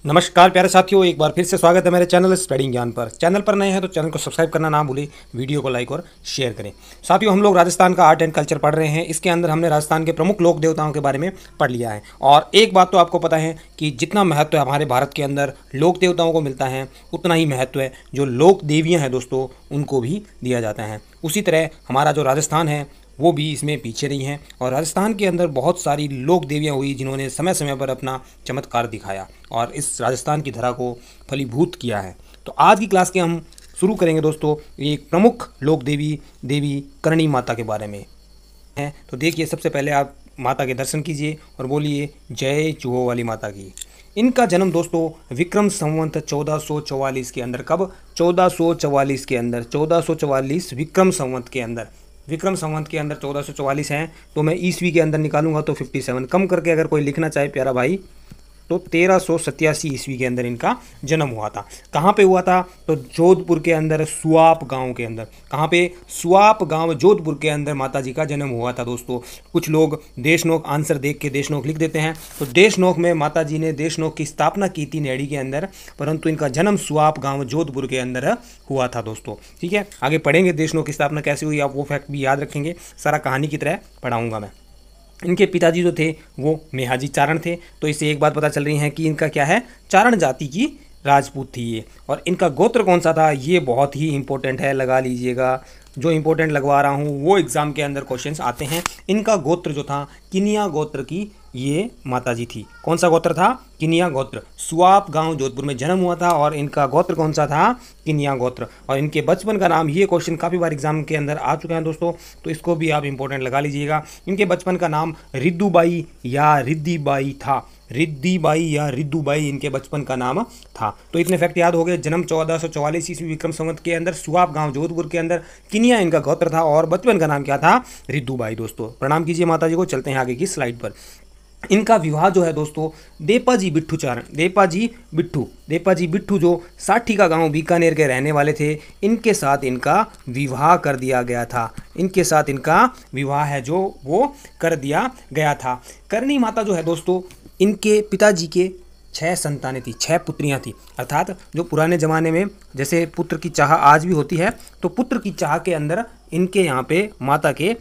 नमस्कार प्यारे साथियों, एक बार फिर से स्वागत है मेरे चैनल स्टडिंग ज्ञान पर। चैनल पर नए हैं तो चैनल को सब्सक्राइब करना ना भूलें, वीडियो को लाइक और शेयर करें। साथियों, हम लोग राजस्थान का आर्ट एंड कल्चर पढ़ रहे हैं। इसके अंदर हमने राजस्थान के प्रमुख लोक देवताओं के बारे में पढ़ लिया है। और एक बात तो आपको पता है कि जितना महत्व हमारे भारत के अंदर लोक देवताओं को मिलता है, उतना ही महत्व है जो लोक देवियाँ हैं दोस्तों, उनको भी दिया जाता है। उसी तरह हमारा जो राजस्थान है वो भी इसमें पीछे नहीं है। और राजस्थान के अंदर बहुत सारी लोक देवियाँ हुई जिन्होंने समय समय पर अपना चमत्कार दिखाया और इस राजस्थान की धरा को फलीभूत किया है। तो आज की क्लास के हम शुरू करेंगे दोस्तों एक प्रमुख लोक देवी करणी माता के बारे में है। तो देखिए, सबसे पहले आप माता के दर्शन कीजिए और बोलिए जय चूहो वाली माता की। इनका जन्म दोस्तों विक्रम संवत 1444 के अंदर, कब? 1444 के अंदर, 1444 विक्रम संवत के अंदर 1444 हैं। तो मैं ईस्वी के अंदर निकालूंगा तो 57 कम करके अगर कोई लिखना चाहे प्यारा भाई तो 1387 ईस्वी के अंदर इनका जन्म हुआ था। कहाँ पे हुआ था? तो जोधपुर के अंदर, सुआप गांव के अंदर। कहाँ पे? सुआप गांव, जोधपुर के अंदर माता जी का जन्म हुआ था दोस्तों। कुछ लोग देशनोक आंसर देख के देशनोक लिख देते हैं। तो देशनोक में माता जी ने देशनोक की स्थापना की थी नेहड़ी के अंदर, परंतु इनका जन्म सुआप गाँव जोधपुर के अंदर हुआ था दोस्तों। ठीक है, आगे पढ़ेंगे देशनोक की स्थापना कैसे हुई, आप वो फैक्ट भी याद रखेंगे। सारा कहानी की तरह पढ़ाऊंगा मैं। इनके पिताजी जो थे वो मेहाजी चारण थे। तो इससे एक बात पता चल रही है कि इनका क्या है, चारण जाति की राजपूत थी ये। और इनका गोत्र कौन सा था, ये बहुत ही इंपॉर्टेंट है, लगा लीजिएगा। जो इंपॉर्टेंट लगवा रहा हूँ वो एग्जाम के अंदर क्वेश्चंस आते हैं। इनका गोत्र जो था किनिया गोत्र की ये माता जी थी। कौन सा गोत्र था? किनिया गोत्र। सुआप गांव जोधपुर में जन्म हुआ था और इनका गोत्र कौन सा था? किनिया गोत्र। और इनके बचपन का नाम, ये क्वेश्चन काफ़ी बार एग्जाम के अंदर आ चुके हैं दोस्तों, तो इसको भी आप इंपॉर्टेंट लगा लीजिएगा। इनके बचपन का नाम रिद्दूबाई या रिद्दीबाई था। रिद्दीबाई या रिद्दूबाई इनके बचपन का नाम था। तो इतने फैक्ट याद हो गए। जन्म 1444 ईस्वी विक्रम संवत के अंदर, सुआप गांव जोधपुर के अंदर, किनिया इनका गोत्र था और बचपन का नाम क्या था? रिद्दूबाई दोस्तों। प्रणाम कीजिए माता जी को। चलते हैं आगे की स्लाइड पर। इनका विवाह जो है दोस्तों देपाजी बिट्ठू जो साठी का गांव बीकानेर के रहने वाले थे, इनके साथ इनका विवाह कर दिया गया था। इनके साथ इनका विवाह है जो वो कर दिया गया था। करणी माता जो है दोस्तों, इनके पिताजी के 6 संतानें थी, 6 पुत्रियां थी। अर्थात जो पुराने ज़माने में जैसे पुत्र की चाह आज भी होती है, तो पुत्र की चाह के अंदर इनके यहाँ पे माता के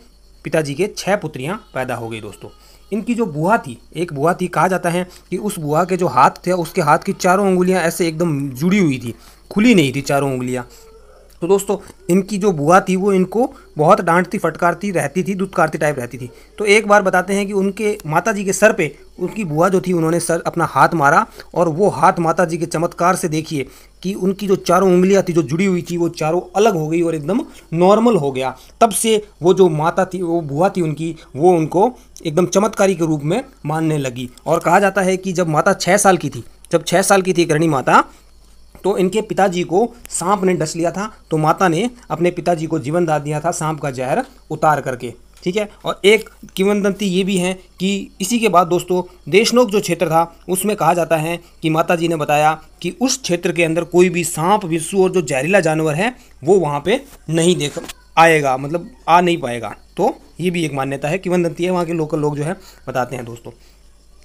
पिताजी के 6 पुत्रियां पैदा हो गई दोस्तों। इनकी जो बुआ थी, एक बुआ थी, कहा जाता है कि उस बुआ के जो हाथ थे, उसके हाथ की चारों उंगलियां ऐसे एकदम जुड़ी हुई थी, खुली नहीं थी चारों उंगलियां। तो दोस्तों इनकी जो बुआ थी वो इनको बहुत डांटती फटकारती रहती थी, दुत्कारती टाइप रहती थी। तो एक बार बताते हैं कि उनके माता जी के सर पे उनकी बुआ जो थी, उन्होंने सर अपना हाथ मारा और वो हाथ माता जी के चमत्कार से देखिए कि उनकी जो चारों उंगलियां थी जो जुड़ी हुई थी वो चारों अलग हो गई और एकदम नॉर्मल हो गया। तब से वो जो माता थी, वो बुआ थी उनकी, वो उनको एकदम चमत्कारी के रूप में मानने लगी। और कहा जाता है कि जब माता 6 साल की थी, जब 6 साल की थी करणी माता, तो इनके पिताजी को सांप ने डस लिया था। तो माता ने अपने पिताजी को जीवन दान दिया था सांप का जहर उतार करके। ठीक है, और एक किंवदंती ये भी है कि इसी के बाद दोस्तों देशनोक जो क्षेत्र था उसमें कहा जाता है कि माता जी ने बताया कि उस क्षेत्र के अंदर कोई भी सांप, बिच्छू और जो जहरीला जानवर है वो वहाँ पे नहीं देख आएगा, मतलब आ नहीं पाएगा। तो ये भी एक मान्यता है, किंवदंती है, वहाँ के लोकल लोग जो है बताते हैं दोस्तों।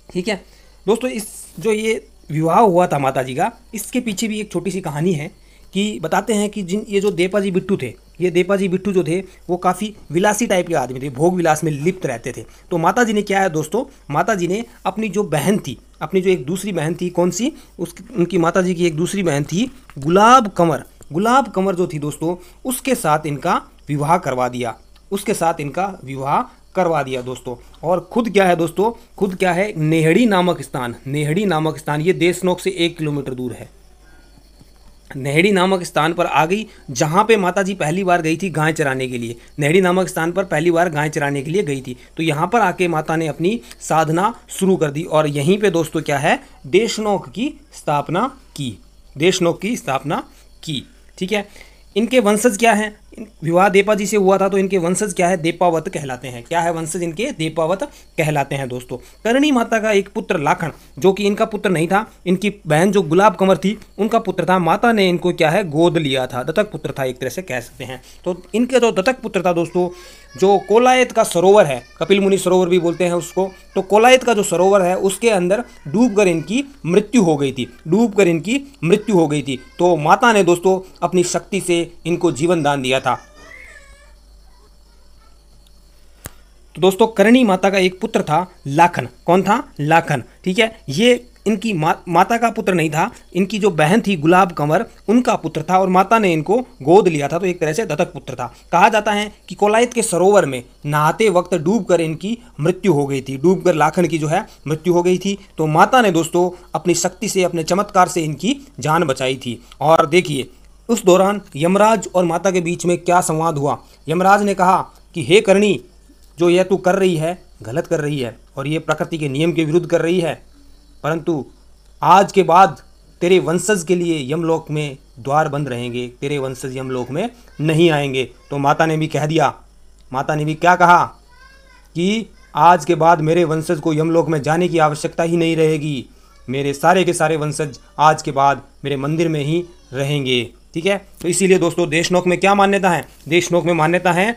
ठीक है दोस्तों, इस जो ये विवाह हुआ था माता जी का, इसके पीछे भी एक छोटी सी कहानी है कि बताते हैं कि ये जो देपाजी बिट्टू थे, ये देपाजी बिट्टू जो थे वो काफ़ी विलासी टाइप के आदमी थे, भोग विलास में लिप्त रहते थे। तो माता जी ने क्या है दोस्तों, माता जी ने अपनी जो बहन थी, अपनी जो एक दूसरी बहन थी, कौन सी, उनकी माता जी की एक दूसरी बहन थी गुलाब कंवर जो थी दोस्तों, उसके साथ इनका विवाह करवा दिया दोस्तों। और खुद क्या है नेहड़ी नामक स्थान, ये देशनोक से 1 किलोमीटर दूर है। नेहड़ी नामक स्थान पर आ गई, जहाँ पे माता जी पहली बार गई थी गाय चराने के लिए। नेहड़ी नामक स्थान पर पहली बार गाय चराने के लिए गई थी। तो यहाँ पर आके माता ने अपनी साधना शुरू कर दी और यहीं पे दोस्तों क्या है, देशनोक की स्थापना की। ठीक है, इनके वंशज क्या हैं? विवाह देपा जी से हुआ था, तो इनके वंशज क्या है, देपावत कहलाते हैं। क्या है वंशज इनके, देपावत कहलाते हैं दोस्तों। करणी माता का एक पुत्र लाखन, जो कि इनका पुत्र नहीं था, इनकी बहन जो गुलाब कंवर थी उनका पुत्र था। माता ने इनको क्या है, गोद लिया था, दत्तक पुत्र था एक तरह से कह सकते हैं। तो इनके जो दत्तक पुत्र था दोस्तों, जो कोलायत का सरोवर है, कपिल मुनि सरोवर भी बोलते हैं उसको, तो कोलायत का जो सरोवर है उसके अंदर डूबकर इनकी मृत्यु हो गई थी, डूबकर इनकी मृत्यु हो गई थी। तो माता ने दोस्तों अपनी शक्ति से इनको जीवन दान दिया था। तो दोस्तों करणी माता का एक पुत्र था लाखन। कौन था, लाखन। ठीक है, ये इनकी माता का पुत्र नहीं था, इनकी जो बहन थी गुलाब कंवर उनका पुत्र था, और माता ने इनको गोद लिया था, तो एक तरह से दत्तक पुत्र था। कहा जाता है कि कोलायत के सरोवर में नहाते वक्त डूबकर इनकी मृत्यु हो गई थी, डूबकर लाखन की जो है मृत्यु हो गई थी। तो माता ने दोस्तों अपनी शक्ति से, अपने चमत्कार से इनकी जान बचाई थी। और देखिए उस दौरान यमराज और माता के बीच में क्या संवाद हुआ। यमराज ने कहा कि हे करणी, जो यह तू कर रही है गलत कर रही है, और ये प्रकृति के नियम के विरुद्ध कर रही है, परंतु आज के बाद तेरे वंशज के लिए यमलोक में द्वार बंद रहेंगे, तेरे वंशज यमलोक में नहीं आएंगे। तो माता ने भी कह दिया, माता ने भी क्या कहा कि आज के बाद मेरे वंशज को यमलोक में जाने की आवश्यकता ही नहीं रहेगी, मेरे सारे के सारे वंशज आज के बाद मेरे मंदिर में ही रहेंगे। ठीक है, तो इसीलिए दोस्तों देशनोक में क्या मान्यता है, देशनोक में मान्यता है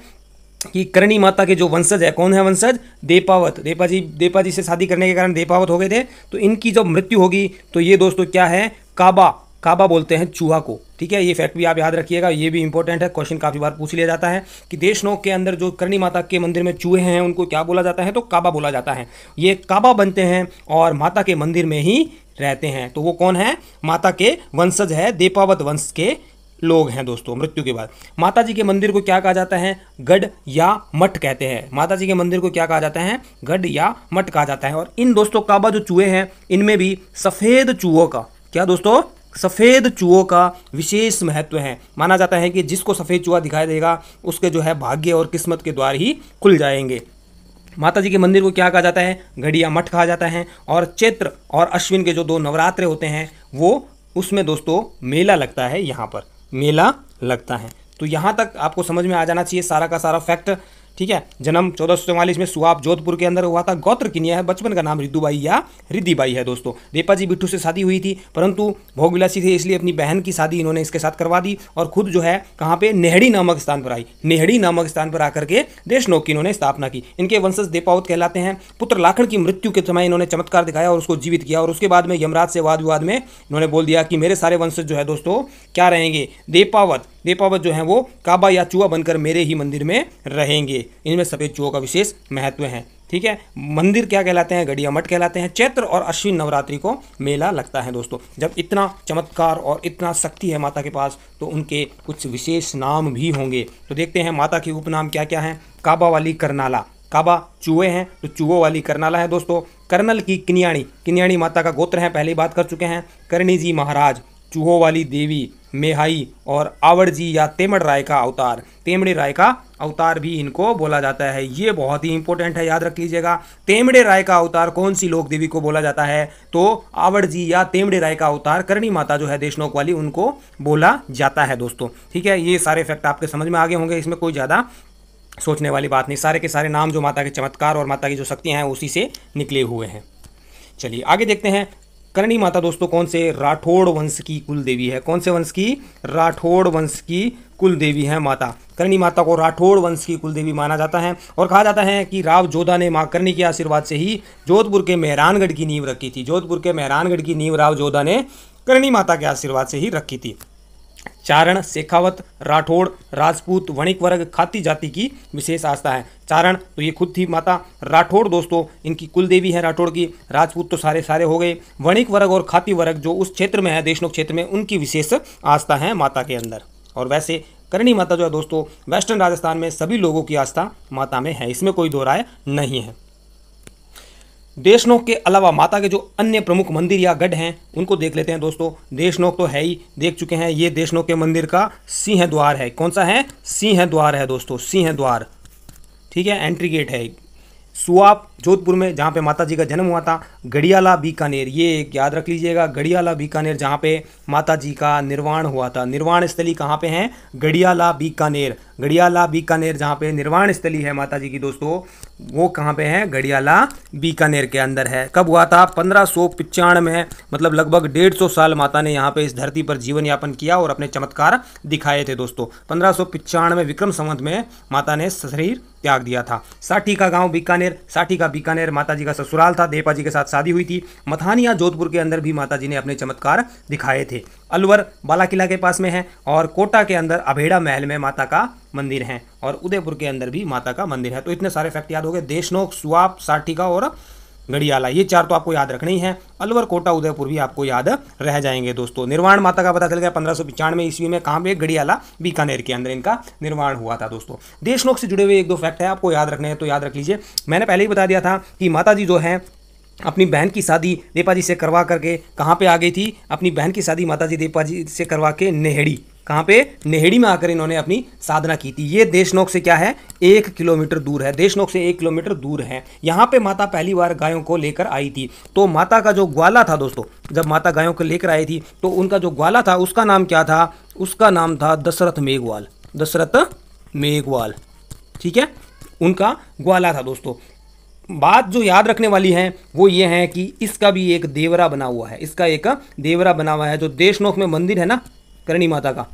कि करणी माता के जो वंशज है, कौन है वंशज, देपावत, देपा जी से शादी करने के कारण देपावत हो गए थे, तो इनकी जब मृत्यु होगी तो ये दोस्तों क्या है, काबा बोलते हैं चूहा को। ठीक है, ये फैक्ट भी आप याद रखिएगा, ये भी इंपॉर्टेंट है, क्वेश्चन काफ़ी बार पूछ लिया जाता है कि देशनोक के अंदर जो करणी माता के मंदिर में चूहे हैं उनको क्या बोला जाता है, तो काबा बोला जाता है। ये काबा बनते हैं और माता के मंदिर में ही रहते हैं। तो वो कौन है, माता के वंशज है, देपावत वंश के लोग हैं दोस्तों। मृत्यु के बाद माता जी के मंदिर को क्या कहा जाता है, गढ़ या मठ कहते हैं। माता जी के मंदिर को क्या कहा जाता है, गढ़ या मठ कहा जाता है। और इन दोस्तों काबा जो चूहे हैं इनमें भी सफ़ेद चूहों का, क्या दोस्तों, सफ़ेद चूहों का विशेष महत्व है। माना जाता है कि जिसको सफ़ेद चूहा दिखाई देगा उसके जो है भाग्य और किस्मत के द्वार ही खुल जाएंगे। माता जी के मंदिर को क्या कहा जाता है, गढ़ या मठ कहा जाता है। और चैत्र और अश्विन के जो 2 नवरात्रे होते हैं वो उसमें दोस्तों मेला लगता है, यहाँ पर मेला लगता है। तो यहाँ तक आपको समझ में आ जाना चाहिए सारा का सारा फैक्ट। ठीक है, जन्म 1444 में सुआब जोधपुर के अंदर हुआ था। गोत्र किनिया है, बचपन का नाम रिद्धूबाई या रिद्धिबाई है दोस्तों। देपा जी बिट्टू से शादी हुई थी, परंतु भोगविलासी थे इसलिए अपनी बहन की शादी इन्होंने इसके साथ करवा दी, और खुद जो है कहाँ पे, नेहड़ी नामक स्थान पर आई। नेहड़ी नामक स्थान पर आकर के देशनोक की इन्होंने स्थापना की। इनके वंशज देपावत कहलाते हैं। पुत्र लाखन की मृत्यु के समय इन्होंने चमत्कार दिखाया और उसको जीवित किया, और उसके बाद में यमराज से वाद विवाद में इन्होंने बोल दिया कि मेरे सारे वंशज जो है दोस्तों क्या रहेंगे, देपावत जो है वो काबा या चूहा बनकर मेरे ही मंदिर में रहेंगे। इनमें सफ़ेद चूहों का विशेष महत्व है। ठीक है, मंदिर क्या कहलाते हैं, गढ़ या मठ कहलाते हैं। चैत्र और अश्विन नवरात्रि को मेला लगता है दोस्तों। जब इतना चमत्कार और इतना शक्ति है माता के पास, तो उनके कुछ विशेष नाम भी होंगे। तो देखते हैं माता के उपनाम क्या क्या हैं। काबा वाली करनाला, काबा चूहे हैं तो चूहों वाली करनाला है दोस्तों। कर्नल की किन्याणी माता का गोत्र है, पहले ही बात कर चुके हैं। करणी जी महाराज, चूहों वाली देवी, मेहाई और आवड़ जी या तेमड़ राय का अवतार, तेमड़े राय का अवतार भी इनको बोला जाता है। ये बहुत ही इंपॉर्टेंट है, याद रख लीजिएगा। तेमड़े राय का अवतार कौन सी लोक देवी को बोला जाता है, तो आवड़ जी या तेमड़े राय का अवतार करणी माता जो है देशनोक वाली, उनको बोला जाता है दोस्तों। ठीक है, ये सारे फैक्ट आपके समझ में आ गए होंगे, इसमें कोई ज़्यादा सोचने वाली बात नहीं। सारे के सारे नाम जो माता के चमत्कार और माता की जो शक्तियाँ हैं उसी से निकले हुए हैं। चलिए आगे देखते हैं। करणी माता दोस्तों कौन से राठौड़ वंश की कुल देवी है, कौन से वंश की, राठौड़ वंश की कुल देवी है माता। करणी माता को राठौड़ वंश की कुल देवी माना जाता है, और कहा जाता है कि राव जोधा ने मां करणी के आशीर्वाद से ही जोधपुर के मेहरानगढ़ की नींव रखी थी। जोधपुर के मेहरानगढ़ की नींव राव जोधा ने करणी माता के आशीर्वाद से ही रखी थी। चारण, शेखावत, राठौड़, राजपूत, वणिक वर्ग, खाती जाति की विशेष आस्था है। चारण तो ये खुद थी माता, राठौड़ दोस्तों इनकी कुल देवी है राठौड़ की, राजपूत तो सारे हो गए, वणिक वर्ग और खाती वर्ग जो उस क्षेत्र में है देशनोक क्षेत्र में, उनकी विशेष आस्था है माता के अंदर। और वैसे करणी माता जो है दोस्तों वेस्टर्न राजस्थान में सभी लोगों की आस्था माता में है, इसमें कोई दो राय नहीं है। देशनोक के अलावा माता के जो अन्य प्रमुख मंदिर या गढ़ हैं उनको देख लेते हैं दोस्तों। देशनोक तो है ही, देख चुके हैं। ये देशनोक के मंदिर का सिंह द्वार है। कौन सा है, सिंह द्वार है दोस्तों, सिंह द्वार। ठीक है, एंट्री गेट है। सुआप जोधपुर में जहाँ पे माता जी का जन्म हुआ था, गढ़ियाला बीकानेर, ये एक याद रख लीजिएगा, गढ़ियाला बीकानेर जहाँ पे माता जी का निर्वाण हुआ था। निर्वाण स्थली कहाँ पे है? गढ़ियाला बीकानेर। गढ़ियाला बीकानेर जहाँ पे निर्वाण स्थली है माता जी की दोस्तों, वो कहाँ पे है? गढ़ियाला बीकानेर के अंदर है। कब हुआ था? 1595 में, मतलब लगभग 150 साल माता ने यहाँ पे इस धरती पर जीवन यापन किया और अपने चमत्कार दिखाए थे दोस्तों। 1595 विक्रम संवत में माता ने शरीर त्याग दिया था। साठी का गांव बीकानेर, साठी का बीकानेर माता जी का ससुराल था। देपा जी के साथ शादी हुई थी। मथानिया जोधपुर के अंदर भी माता जी ने अपने चमत्कार दिखाए थे। अलवर बाला किला के पास में है और कोटा के अंदर अभेड़ा महल में माता का मंदिर है और उदयपुर के अंदर भी माता का मंदिर है। तो इतने सारे फैक्ट याद हो गए। देशनोक, सुआप, साठी का और गढ़ियाला, ये 4 तो आपको याद रखने ही है। अलवर, कोटा, उदयपुर भी आपको याद रह जाएंगे दोस्तों। निर्वाण माता का पता चल गया 1595 ईस्वी में, कहाँ पे? गढ़ियाला बीकानेर के अंदर इनका निर्वाण हुआ था दोस्तों। देशनोक से जुड़े हुए 1-2 फैक्ट है आपको याद रखने हैं तो याद रख लीजिए। मैंने पहले ही बता दिया था कि माता जी जो है अपनी बहन की शादी देपा जी से करवा करके कहाँ पे आ गई थी? अपनी बहन की शादी माता जी देपा जी से करवा के नेहड़ी, कहाँ पे? नेहड़ी में आकर इन्होंने अपनी साधना की थी। ये देशनोक से क्या है? 1 किलोमीटर दूर है। देशनोक से 1 किलोमीटर दूर है। यहाँ पे माता पहली बार गायों को लेकर आई थी। तो माता का जो ग्वाला था दोस्तों, जब माता गायों को लेकर आई थी तो उनका जो ग्वाला था उसका नाम क्या था? उसका नाम था दशरथ मेघवाल। दशरथ मेघवाल, ठीक है, उनका ग्वाला था दोस्तों। बात जो याद रखने वाली है वो ये है कि इसका भी एक देवरा बना हुआ है। इसका एक देवरा बना हुआ है। जो देशनोक में मंदिर है ना करणी माता का,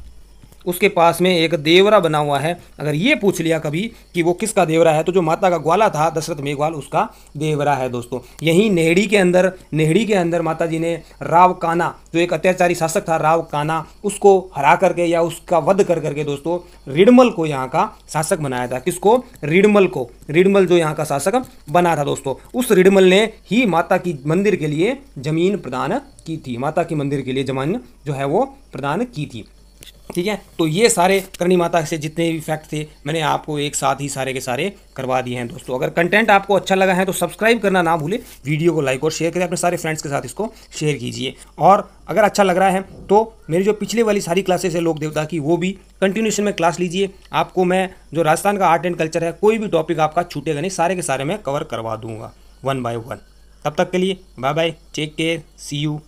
उसके पास में एक देवरा बना हुआ है। अगर ये पूछ लिया कभी कि वो किसका देवरा है, तो जो माता का ग्वाला था दशरथ मेघवाल, उसका देवरा है दोस्तों। यहीं नेहड़ी के अंदर माता जी ने राव काना, जो एक अत्याचारी शासक था राव काना, उसको हरा करके या उसका वध कर करके दोस्तों रिडमल को यहाँ का शासक बनाया था। किसको? रिडमल को। रिडमल जो यहाँ का शासक बना था दोस्तों, उस रिडमल ने ही माता की मंदिर के लिए जमीन प्रदान की थी। माता की मंदिर के लिए जमीन जो है वो प्रदान की थी, ठीक है। तो ये सारे करणी माता से जितने भी फैक्ट थे मैंने आपको एक साथ ही सारे के सारे करवा दिए हैं दोस्तों। अगर कंटेंट आपको अच्छा लगा है तो सब्सक्राइब करना ना भूलें, वीडियो को लाइक और शेयर करें, अपने सारे फ्रेंड्स के साथ इसको शेयर कीजिए। और अगर अच्छा लग रहा है तो मेरी जो पिछले वाली सारी क्लासेस है लोक देवता की, वो भी कंटिन्यूशन में क्लास लीजिए। आपको मैं जो राजस्थान का आर्ट एंड कल्चर है, कोई भी टॉपिक आपका छूटेगा नहीं, सारे के सारे मैं कवर करवा दूंगा 1 by 1। तब तक के लिए bye bye, take care, see you.